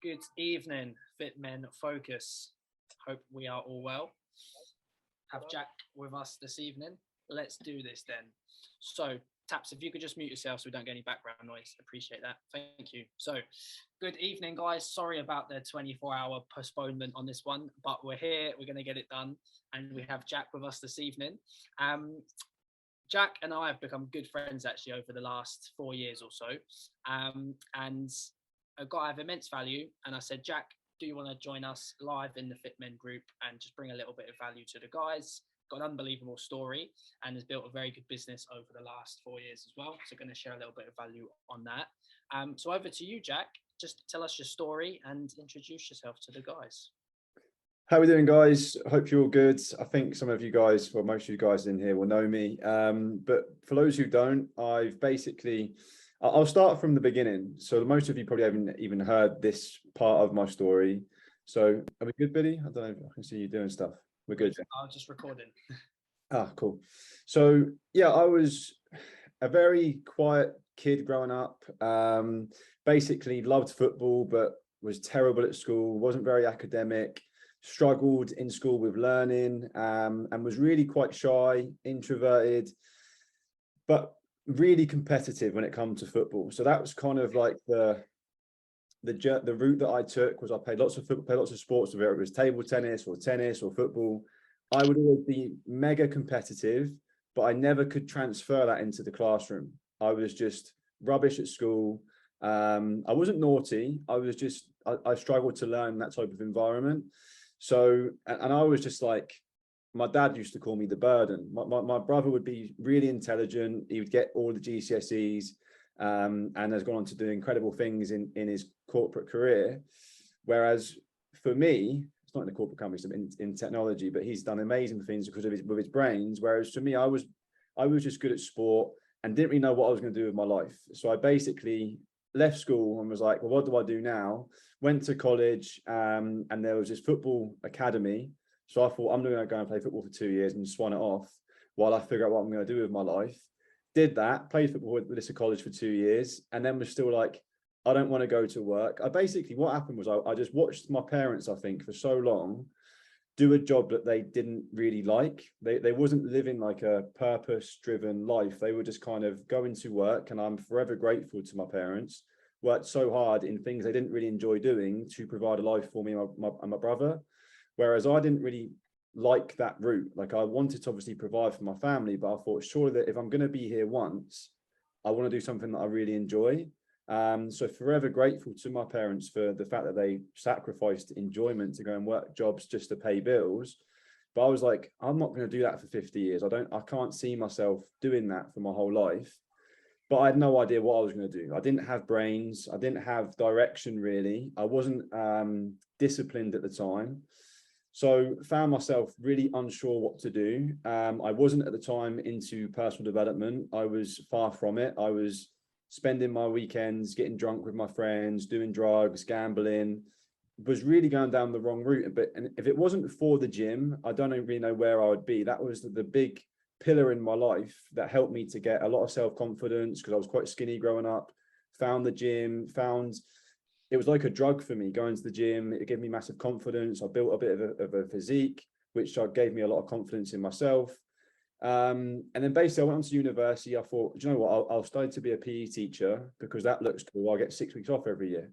Good evening, Fit Men Focus. Hope we are all well. Have Jack with us this evening. Let's do this then. So, Taps, if you could just mute yourself so we don't get any background noise, appreciate that. Thank you. So, good evening, guys. Sorry about the 24-hour postponement on this one, but we're here. We're going to get it done, and we have Jack with us this evening. Jack and I have become good friends actually over the last 4 years or so, and a guy of immense value. And I said, Jack, do you want to join us live in the Fit Men group and just bring a little bit of value to the guys? Got an unbelievable story and has built a very good business over the last 4 years as well. So going to share a little bit of value on that. So over to you, Jack. Just tell us your story and introduce yourself to the guys. How are we doing, guys? Hope you're all good. I think some of you guys, well, most of you guys in here will know me. But for those who don't, I'll start from the beginning. So most of you probably haven't even heard this part of my story. So are we good, Billy? I don't know if I can see you doing stuff. We're good. I'm just recording. Ah, cool. So yeah, I was a very quiet kid growing up. Basically loved football, but was terrible at school, wasn't very academic, struggled in school with learning, and was really quite shy, introverted, but really competitive when it comes to football. So that was kind of like the route that I took. Was I played lots of football, played lots of sports, whether it was table tennis or football. I would always be mega competitive, but I never could transfer that into the classroom. I was just rubbish at school. I wasn't naughty. I struggled to learn that type of environment. So, and I was just like, my dad used to call me the burden. My brother would be really intelligent. He would get all the GCSEs, and has gone on to do incredible things in his corporate career. Whereas for me, it's not in the corporate company, it's in technology, but he's done amazing things because of with his brains. Whereas for me, I was just good at sport and didn't really know what I was going to do with my life. So I basically left school and was like, well, what do I do now? Went to college, and there was this football academy. So I thought, I'm going to go and play football for 2 years and swan it off while I figure out what I'm going to do with my life. Did that, played football with this college for 2 years, and then was still like, I don't want to go to work. What happened was I just watched my parents, I think, for so long, do a job that they didn't really like. They wasn't living like a purpose-driven life. They were just kind of going to work, and I'm forever grateful to my parents. Worked so hard in things they didn't really enjoy doing to provide a life for me and my brother. Whereas I didn't really like that route. Like, I wanted to obviously provide for my family, but I thought, surely that if I'm going to be here once, I want to do something that I really enjoy. So forever grateful to my parents for the fact that they sacrificed enjoyment to go and work jobs just to pay bills. But I was like, I'm not going to do that for 50 years. I can't see myself doing that for my whole life. But I had no idea what I was going to do. I didn't have brains. I didn't have direction, really. I wasn't disciplined at the time. So found myself really unsure what to do. I wasn't at the time into personal development. I was far from it. I was spending my weekends getting drunk with my friends, doing drugs, gambling, was really going down the wrong route. And if it wasn't for the gym, I don't really know where I would be. That was the big pillar in my life that helped me to get a lot of self-confidence, because I was quite skinny growing up. Found the gym, it was like a drug for me, going to the gym. It gave me massive confidence. I built a bit of a physique, which gave me a lot of confidence in myself. And then basically I went on to university. I thought, do you know what, I'll study to be a PE teacher because that looks cool. I'll get 6 weeks off every year.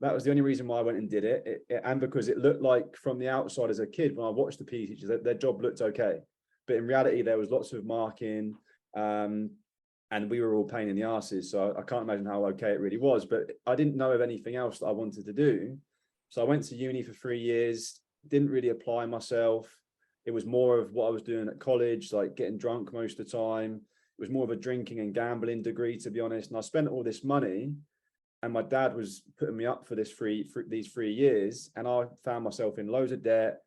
That was the only reason why I went and did it. And because it looked like, from the outside as a kid, when I watched the PE teachers, their job looked okay. But in reality, there was lots of marking, and we were all pain in the asses. So I can't imagine how okay it really was, but I didn't know of anything else that I wanted to do. So I went to uni for 3 years, didn't really apply myself. It was more of what I was doing at college, like getting drunk most of the time. It was more of a drinking and gambling degree, to be honest. And I spent all this money, and my dad was putting me up for these 3 years. And I found myself in loads of debt,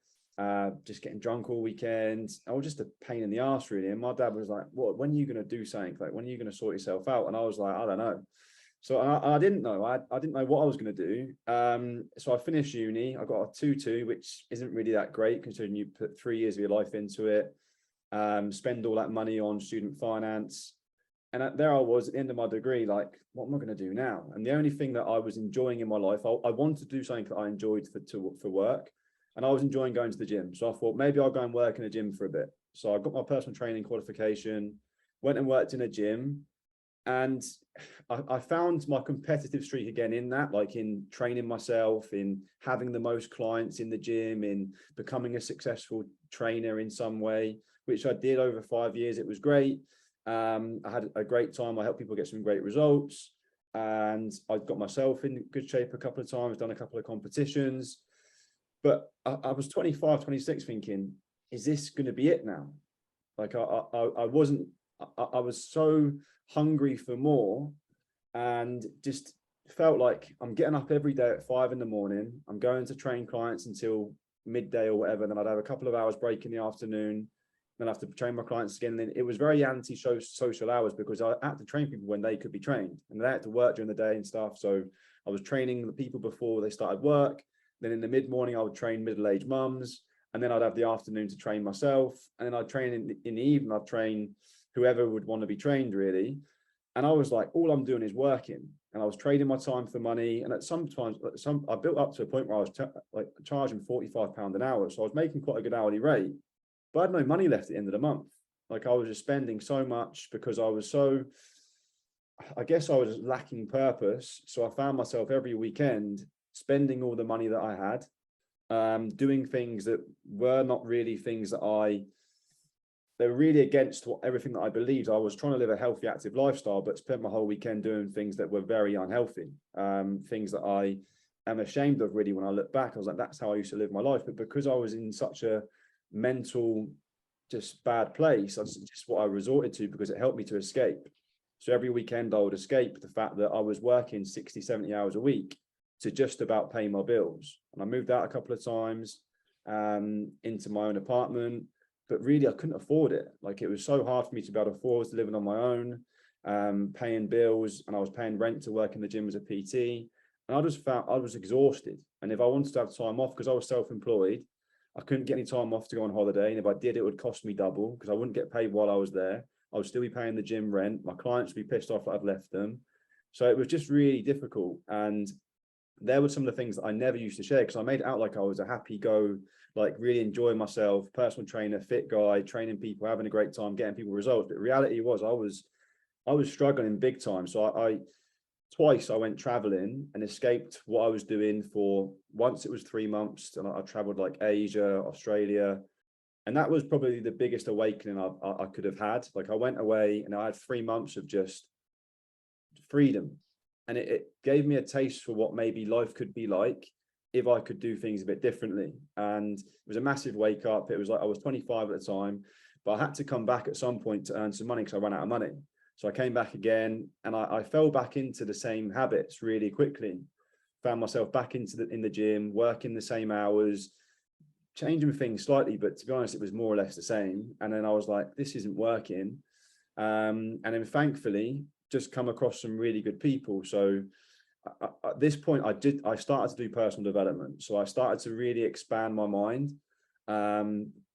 just getting drunk all weekend. I was just a pain in the ass, really. And my dad was like, "What? When are you going to do something? Like, when are you going to sort yourself out?" And I was like, "I don't know." So I didn't know. I didn't know what I was going to do. So I finished uni. I got a 2-2, which isn't really that great considering you put 3 years of your life into it. Spend all that money on student finance. And there I was at the end of my degree, like, what am I going to do now? And the only thing that I was enjoying in my life, I wanted to do something that I enjoyed for work. And I was enjoying going to the gym. So I thought maybe I'll go and work in a gym for a bit. So I got my personal training qualification, went and worked in a gym. And I found my competitive streak again in that, like in training myself, in having the most clients in the gym, in becoming a successful trainer in some way, which I did over 5 years. It was great. I had a great time. I helped people get some great results, and I got myself in good shape a couple of times, done a couple of competitions. But I was 25, 26 thinking, is this going to be it now? Like I wasn't, I was so hungry for more, and just felt like I'm getting up every day at 5 a.m. I'm going to train clients until midday or whatever. Then I'd have a couple of hours break in the afternoon. Then I have to train my clients again. And then it was very anti-social hours, because I had to train people when they could be trained, and they had to work during the day and stuff. So I was training the people before they started work. Then in the mid-morning, I would train middle-aged mums. And then I'd have the afternoon to train myself. And then I'd train in the evening, I'd train whoever would want to be trained, really. And I was like, all I'm doing is working, and I was trading my time for money. And at sometimes, I built up to a point where I was like charging £45 an hour. So I was making quite a good hourly rate, but I had no money left at the end of the month. Like, I was just spending so much because I was so, I guess I was lacking purpose. So I found myself every weekend spending all the money that I had, doing things that were not really things that they were really against everything that I believed. I was trying to live a healthy, active lifestyle, but spent my whole weekend doing things that were very unhealthy, things that I am ashamed of, really. When I look back, I was like, that's how I used to live my life. But because I was in such a mental, just bad place, that's just what I resorted to, because it helped me to escape. So every weekend I would escape the fact that I was working 60, 70 hours a week to just about pay my bills. And I moved out a couple of times into my own apartment. But really, I couldn't afford it. Like, it was so hard for me to be able to afford living on my own, paying bills, and I was paying rent to work in the gym as a PT. And I just felt I was exhausted. And if I wanted to have time off, because I was self-employed, I couldn't get any time off to go on holiday. And if I did, it would cost me double, because I wouldn't get paid while I was there. I would still be paying the gym rent. My clients would be pissed off that I'd left them. So it was just really difficult. And there were some of the things that I never used to share, because I made it out like I was a happy go, like really enjoying myself, personal trainer, fit guy, training people, having a great time, getting people results. But reality was I was struggling big time. So I twice I went traveling and escaped what I was doing for, once it was 3 months, and I traveled like Asia, Australia. And that was probably the biggest awakening I could have had. Like, I went away and I had 3 months of just freedom. And it gave me a taste for what maybe life could be like if I could do things a bit differently. And it was a massive wake up. It was like, I was 25 at the time, but I had to come back at some point to earn some money, because I ran out of money. So I came back again, and I fell back into the same habits really quickly. Found myself back in the gym, working the same hours, changing things slightly, but to be honest, it was more or less the same. And then I was like, this isn't working. And then thankfully, just come across some really good people. So at this point, I started to do personal development. So I started to really expand my mind,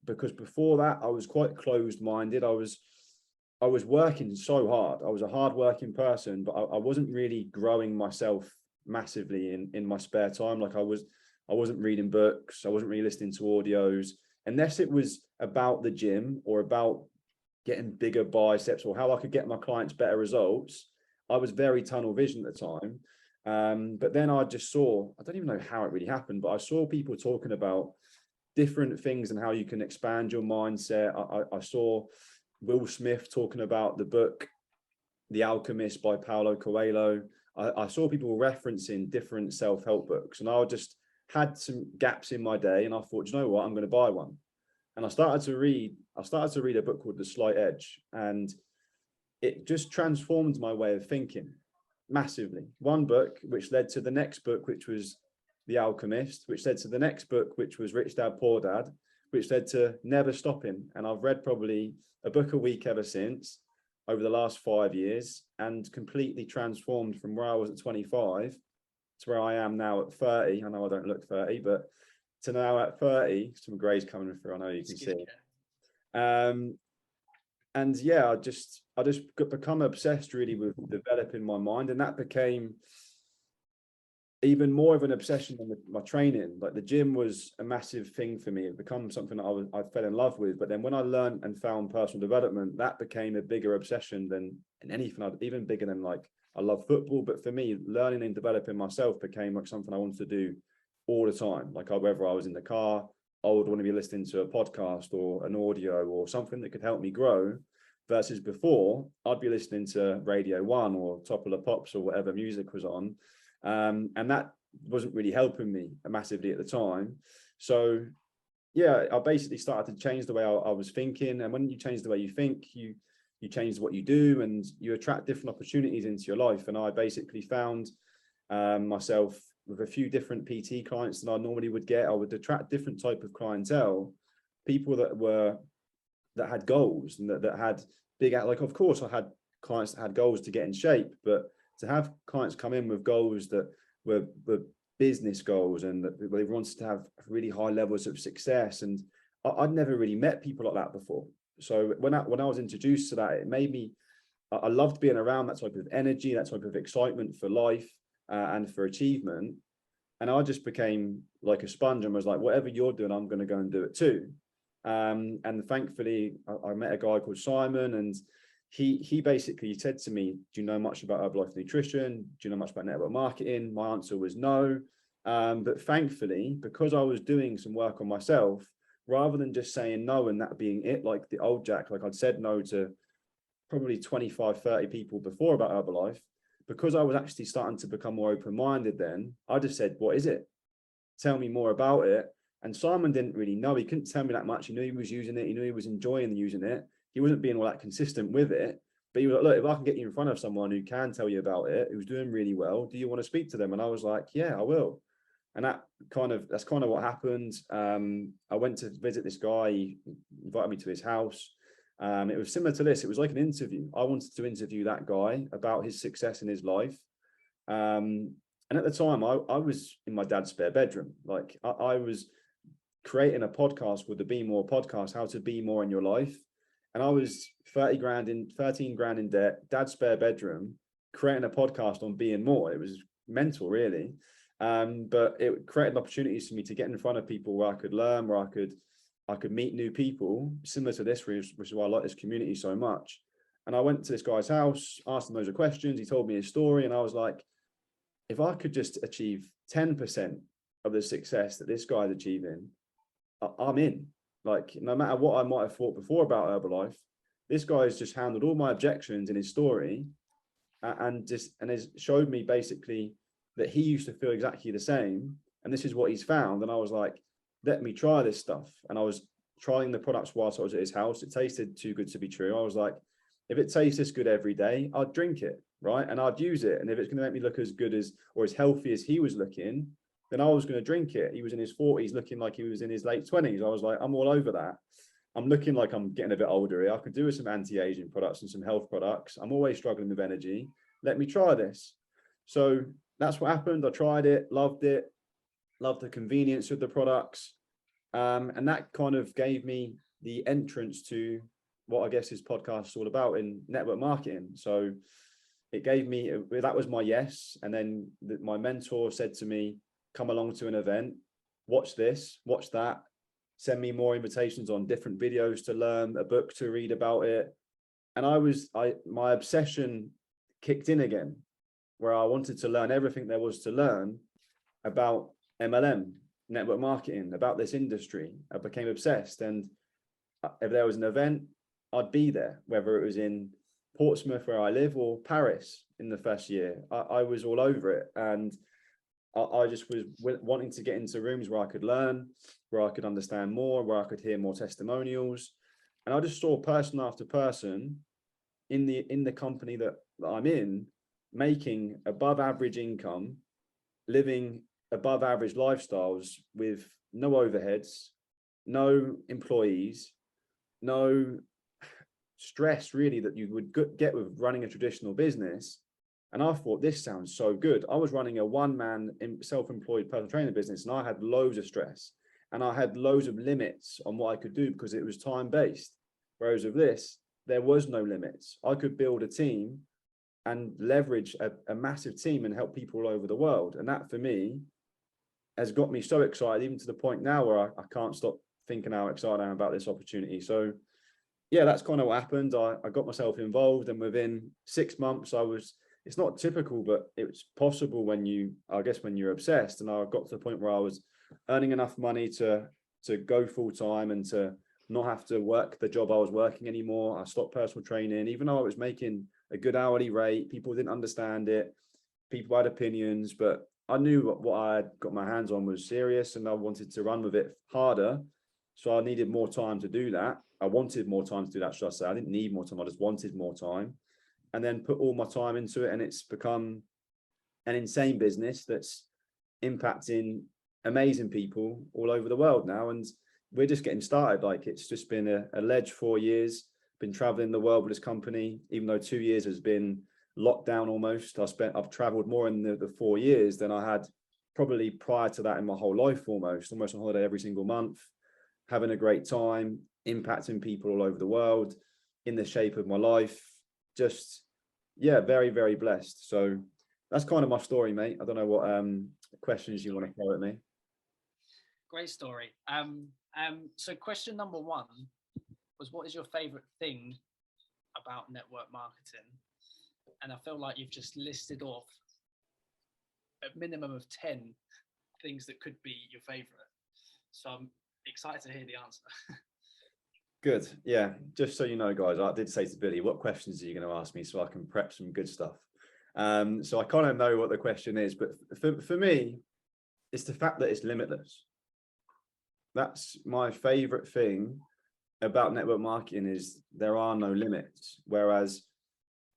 because before that I was quite closed-minded. I was working so hard. I was a hard-working person, but I wasn't really growing myself massively in my spare time. Like, I wasn't reading books. I wasn't really listening to audios, unless it was about the gym or about getting bigger biceps or how I could get my clients better results. I was very tunnel vision at the time. But then I just saw, I don't even know how it really happened, but I saw people talking about different things and how you can expand your mindset. I saw Will Smith talking about the book, The Alchemist by Paulo Coelho. I saw people referencing different self-help books, and I just had some gaps in my day, and I thought, you know what, I'm going to buy one. And I started to read a book called The Slight Edge, and it just transformed my way of thinking massively. One book, which led to the next book, which was The Alchemist, which led to the next book, which was Rich Dad Poor Dad, which led to Never Stopping. And I've read probably a book a week ever since, over the last 5 years, and completely transformed from where I was at 25 to where I am now at 30. I know I don't look 30, but to now at 30, some grey's coming through, I know you can see. and yeah, I just got become obsessed really with developing my mind, and that became even more of an obsession than my training. Like the gym was a massive thing for me. It became something that I fell in love with. But then when I learned and found personal development, that became a bigger obsession than anything. Even bigger than, like, I love football, but for me, learning and developing myself became like something I wanted to do all the time. Like whether I was in the car, I would want to be listening to a podcast or an audio or something that could help me grow. Versus before, I'd be listening to Radio One or Top of the Pops or whatever music was on, and that wasn't really helping me massively at the time. So yeah, I basically started to change the way I was thinking. And when you change the way you think, you change what you do, and you attract different opportunities into your life. And I basically found myself with a few different PT clients than I normally would get. I would attract different type of clientele, people that had goals and that had big, like, of course I had clients that had goals to get in shape, but to have clients come in with goals that were business goals and that they wanted to have really high levels of success, and I'd never really met people like that before. So when I was introduced to that, it made me, I loved being around that type of energy, that type of excitement for life and for achievement. And I just became like a sponge and was like, whatever you're doing, I'm going to go and do it too. And thankfully, I met a guy called Simon, and he basically said to me, do you know much about Herbalife Nutrition? Do you know much about network marketing? My answer was no. But thankfully, because I was doing some work on myself, rather than just saying no and that being it, like the old Jack, like I'd said no to probably 25, 30 people before about Herbalife, because I was actually starting to become more open-minded then, I just said, what is it? Tell me more about it. And Simon didn't really know. He couldn't tell me that much. He knew he was using it. He knew he was enjoying using it. He wasn't being all that consistent with it. But he was like, look, if I can get you in front of someone who can tell you about it, who's doing really well, do you want to speak to them? And I was like, yeah, I will. And that's kind of what happened. I went to visit this guy. He invited me to his house. It was similar to this. It was like an interview. I wanted to interview that guy about his success in his life. And at the time, I was in my dad's spare bedroom. Like I was creating a podcast with the Be More podcast, how to be more in your life. And I was 13 grand in debt, dad's spare bedroom, creating a podcast on being more. It was mental, really. But it created opportunities for me to get in front of people where I could learn, where I could meet new people, similar to this, which is why I like this community so much. And I went to this guy's house, asked him loads of questions. He told me his story, and I was like, if I could just achieve 10% of the success that this guy's achieving, I'm in. Like, no matter what I might have thought before about Herbalife, this guy has just handled all my objections in his story, and has showed me basically that he used to feel exactly the same, and this is what he's found. And I was like, let me try this stuff. And I was trying the products whilst I was at his house. It tasted too good to be true. I was like, if it tastes this good every day, I'd drink it, right? And I'd use it. And if it's going to make me look as good as or as healthy as he was looking, then I was going to drink it. He was in his 40s, looking like he was in his late 20s. I was like, I'm all over that. I'm looking like I'm getting a bit older here. I could do with some anti-aging products and some health products. I'm always struggling with energy. Let me try this. So that's what happened. I tried it, loved the convenience of the products. And that kind of gave me the entrance to what I guess this podcast is all about in network marketing. So it gave me, that was my yes. And then my mentor said to me, come along to an event, watch this, watch that, send me more invitations on different videos to learn, a book to read about it. And my obsession kicked in again, where I wanted to learn everything there was to learn about MLM, network marketing, about this industry. I became obsessed. And if there was an event, I'd be there, whether it was in Portsmouth, where I live, or Paris in the first year. I was all over it. And I just was wanting to get into rooms where I could learn, where I could understand more, where I could hear more testimonials. And I just saw person after person in the company that I'm in, making above average income, living above average lifestyles with no overheads, no employees, no stress really that you would get with running a traditional business. And I thought, this sounds so good. I was running a one-man self-employed personal training business, and I had loads of stress, and I had loads of limits on what I could do because it was time-based. Whereas with this, there was no limits. I could build a team and leverage a massive team and help people all over the world. And that for me has got me so excited, even to the point now where I can't stop thinking how excited I am about this opportunity. So yeah, that's kind of what happened. I got myself involved, and within 6 months it's not typical, but it's possible when you're obsessed. And I got to the point where I was earning enough money to go full time and to not have to work the job I was working anymore. I stopped personal training, even though I was making a good hourly rate. People didn't understand it. People had opinions, but I knew what I had got my hands on was serious, and I wanted to run with it harder. So I needed more time to do that. I wanted more time to do that, should I say. I didn't need more time. I just wanted more time, and then put all my time into it. And it's become an insane business that's impacting amazing people all over the world now. And we're just getting started. Like, it's just been a ledge 4 years, been traveling the world with this company, even though 2 years has been locked down almost. I've traveled more in the 4 years than I had probably prior to that in my whole life, almost on holiday every single month, having a great time, impacting people all over the world in the shape of my life. Just, yeah, very, very blessed. So that's kind of my story, mate. I don't know what questions you want to throw at me. Great story. So question number one was, what is your favorite thing about network marketing? And I feel like you've just listed off a minimum of 10 things that could be your favorite. So I'm excited to hear the answer. Good. Yeah. Just so you know, guys, I did say to Billy, what questions are you going to ask me so I can prep some good stuff? So I kind of know what the question is, but for me, it's the fact that it's limitless. That's my favorite thing about network marketing, is there are no limits. Whereas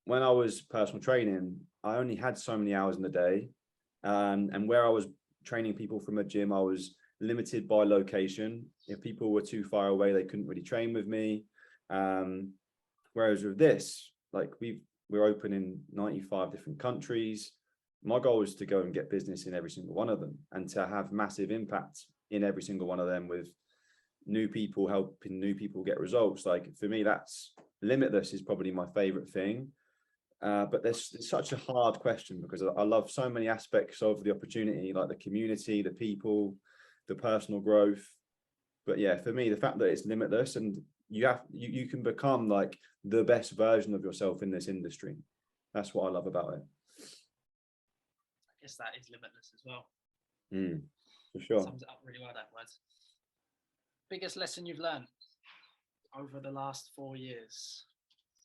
when I was personal training, I only had so many hours in the day. And where I was training people from a gym, I was limited by location. If people were too far away, they couldn't really train with me. Whereas with this, like, we're open in 95 different countries. My goal is to go and get business in every single one of them, and to have massive impact in every single one of them, with new people, helping new people get results. Like, for me, that's limitless is probably my favorite thing. But it's such a hard question, because I love so many aspects of the opportunity, like the community, the people, the personal growth. But yeah, for me, the fact that it's limitless, and you can become like the best version of yourself in this industry. That's what I love about it. I guess that is limitless as well. For sure. Sums it up really well, that word. Biggest lesson you've learned over the last 4 years,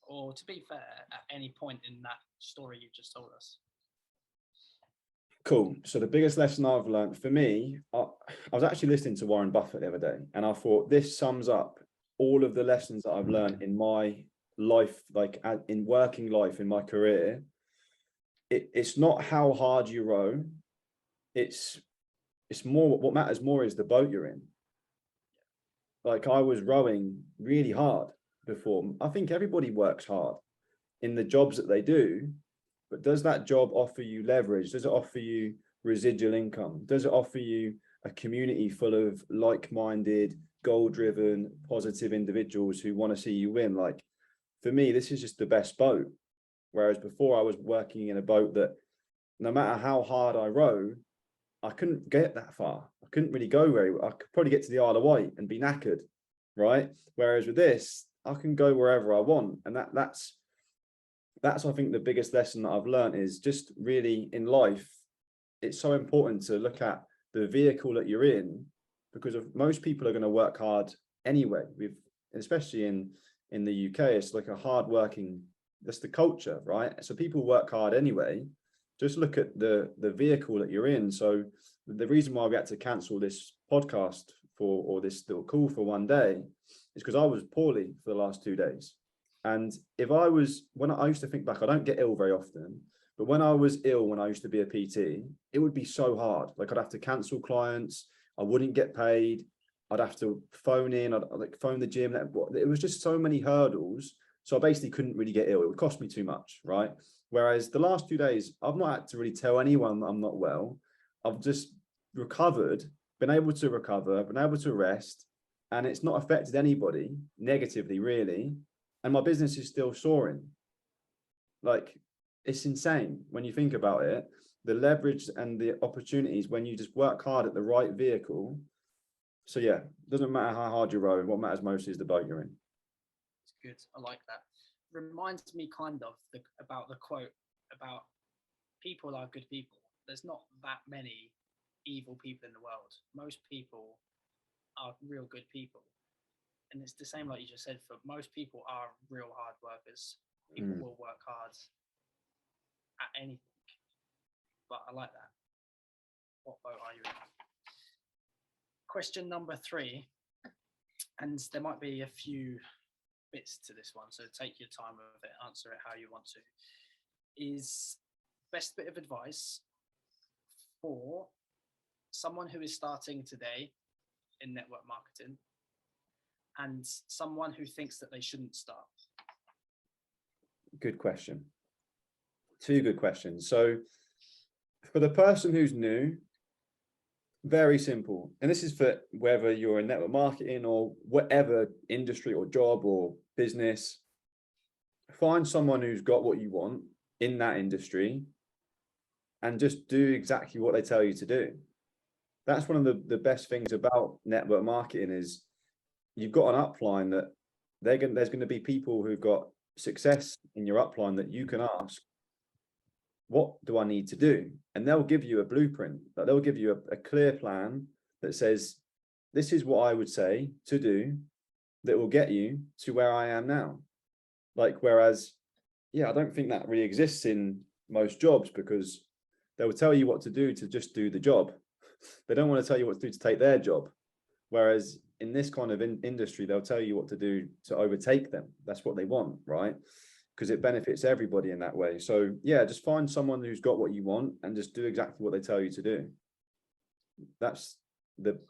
or to be fair, at any point in that story you just told us? Cool. So the biggest lesson I've learned, for me, I was actually listening to Warren Buffett the other day, and I thought this sums up all of the lessons that I've learned in my life, like in working life, in my career. It's not how hard you row. It's more, what matters more is the boat you're in. Like, I was rowing really hard before. I think everybody works hard in the jobs that they do, but does that job offer you leverage? Does it offer you residual income? Does it offer you a community full of like-minded, goal-driven, positive individuals who want to see you win? Like, for me, this is just the best boat. Whereas before, I was working in a boat that no matter how hard I row, I couldn't get that far. I couldn't really go very well. I could probably get to the Isle of Wight and be knackered, right? Whereas with this, I can go wherever I want. And that's I think the biggest lesson that I've learned is just really in life, it's so important to look at the vehicle that you're in, because most people are going to work hard anyway. Especially in the UK, it's like a hard working, that's the culture, right? So people work hard anyway. Just look at the vehicle that you're in. So the reason why we had to cancel this podcast or this little call for one day is because I was poorly for the last 2 days. And when I used to think back, I don't get ill very often, but when I was ill, when I used to be a PT, it would be so hard. Like, I'd have to cancel clients. I wouldn't get paid. I'd have to phone in. I'd like phone the gym. It was just so many hurdles. So I basically couldn't really get ill. It would cost me too much, right? Whereas the last 2 days, I've not had to really tell anyone that I'm not well. I've just recovered, been able to recover, been able to rest, and it's not affected anybody negatively, really. and my business is still soaring. Like, it's insane when you think about it, the leverage and the opportunities when you just work hard at the right vehicle. So yeah, doesn't matter how hard you row, what matters most is the boat you're in. It's good. I like that. Reminds me kind of about the quote about people are good people. There's not that many evil people in the world. Most people are real good people. And it's the same like you just said, for most people are real hard workers. People will work hard at anything. But I like that. What boat are you in? Question number 3, and there might be a few bits to this one, so take your time with it, answer it how you want to. Is best bit of advice for someone who is starting today in network marketing and someone who thinks that they shouldn't start? Good question. 2 good questions. So for the person who's new, very simple. And this is for whether you're in network marketing or whatever industry or job or business. Find someone who's got what you want in that industry and just do exactly what they tell you to do. That's one of the best things about network marketing is you've got an upline that there's going to be people who've got success in your upline that you can ask, what do I need to do? And they'll give you a blueprint, that they'll give you a clear plan that says, this is what I would say to do that will get you to where I am now. Like, whereas, yeah, I don't think that really exists in most jobs because they will tell you what to do to just do the job. They don't want to tell you what to do to take their job. Whereas in this kind of industry, they'll tell you what to do to overtake them. That's what they want, right? Because it benefits everybody in that way. So yeah, just find someone who's got what you want and just do exactly what they tell you to do. That's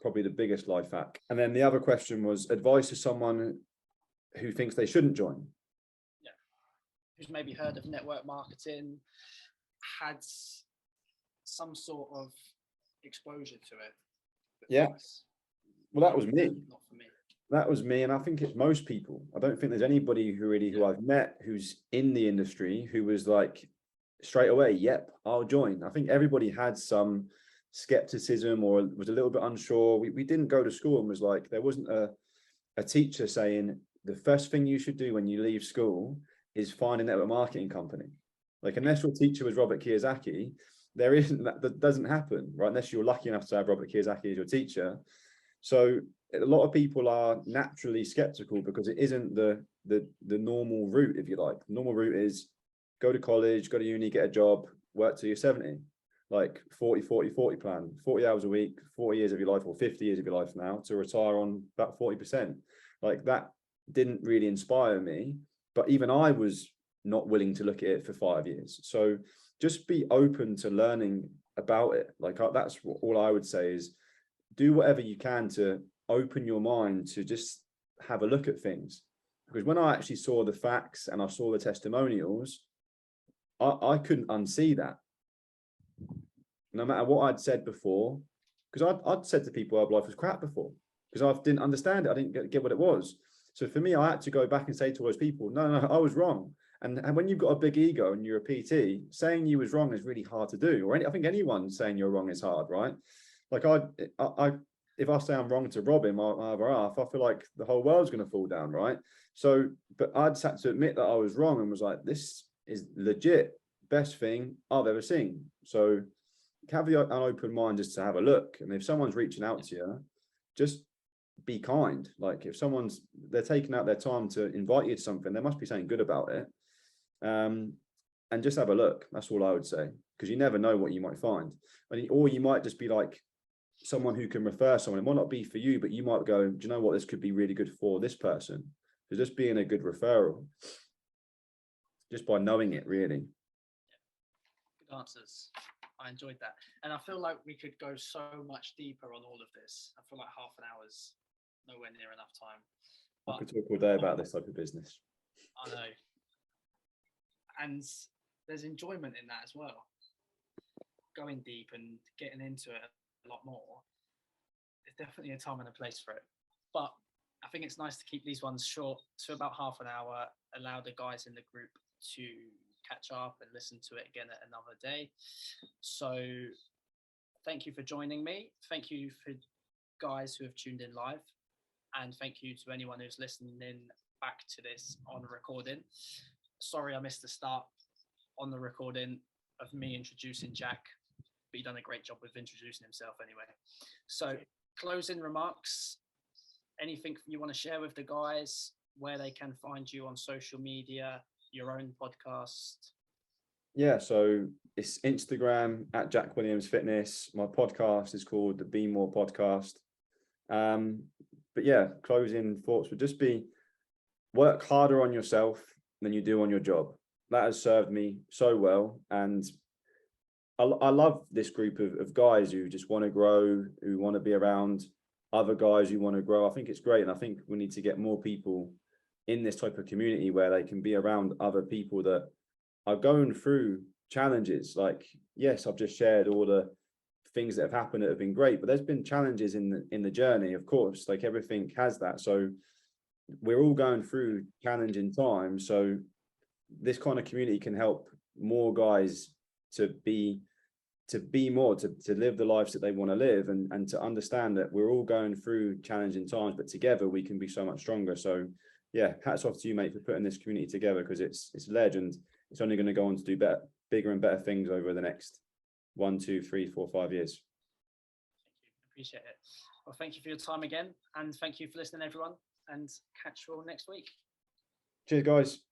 probably the biggest life hack. And then the other question was advice to someone who thinks they shouldn't join. Yeah, who's maybe heard of network marketing, had some sort of exposure to it. Yeah. Well, that was me. Not for me. That was me. And I think it's most people. I don't think there's anybody who I've met who's in the industry who was like straight away, yep, I'll join. I think everybody had some skepticism or was a little bit unsure. We didn't go to school and was like, there wasn't a teacher saying the first thing you should do when you leave school is find a network marketing company. Like, unless your teacher was Robert Kiyosaki, there isn't that doesn't happen, right? Unless you're lucky enough to have Robert Kiyosaki as your teacher. So a lot of people are naturally skeptical because it isn't the normal route, if you like. The normal route is go to college, go to uni, get a job, work till you're 70, like 40 plan, 40 hours a week, 40 years of your life, or 50 years of your life now, to retire on about 40%. Like, that didn't really inspire me, but even I was not willing to look at it for 5 years. So just be open to learning about it. Like, that's all I would say is do whatever you can to open your mind to just have a look at things. Because when I actually saw the facts and I saw the testimonials, I couldn't unsee that. No matter what I'd said before, because I'd said to people our life was crap before, because I didn't understand it. I didn't get what it was. So for me, I had to go back and say to those people, no, I was wrong. And when you've got a big ego and you're a PT, saying you was wrong is really hard to do. Or I think anyone saying you're wrong is hard, right? Like, if I say I'm wrong to Robin, my other half, I feel like the whole world's going to fall down, right? So, but I'd had to admit that I was wrong and was like, this is legit best thing I've ever seen. So have an open mind just to have a look. And if someone's reaching out to you, just be kind. Like, if they're taking out their time to invite you to something, they must be saying good about it. And just have a look. That's all I would say, because you never know what you might find. Or you might just be like someone who can refer someone. It might not be for you, but you might go, do you know what, this could be really good for this person. So just being a good referral, just by knowing it, really. Good answers. I enjoyed that. And I feel like we could go so much deeper on all of this. I feel like half an hour is nowhere near enough time. But I could talk all day about this type of business. I know. And there's enjoyment in that as well. Going deep and getting into it a lot more. There's definitely a time and a place for it. But I I think it's nice to keep these ones short to about half an hour, allow the guys in the group to catch up and listen to it again at another day. So thank you for joining me. Thank you for guys who have tuned in live. And thank you to anyone who's listening in back to this on recording. Sorry I missed the start on the recording of me introducing Jack, but he done a great job with introducing himself anyway. So closing remarks, anything you want to share with the guys, where they can find you on social media, your own podcast? Yeah, so it's Instagram at Jack Williams Fitness. My podcast is called the Be More Podcast. But yeah, closing thoughts would just be work harder on yourself than you do on your job. That has served me so well. And I love this group of guys who just want to grow, who want to be around other guys who want to grow. I think it's great. And I think we need to get more people in this type of community where they can be around other people that are going through challenges. Like, yes, I've just shared all the things that have happened that have been great, but there's been challenges in the journey, of course, like everything has that. So we're all going through challenging times. So this kind of community can help more guys to be more, to live the lives that they want to live, and to understand that we're all going through challenging times, but together we can be so much stronger. So yeah, hats off to you, mate, for putting this community together, because it's legend. It's only going to go on to do bigger and better things over the next 1, 2, 3, 4, 5 years. Thank you. Appreciate it. Well, thank you for your time again, and thank you for listening, everyone, and catch you all next week. Cheers, guys.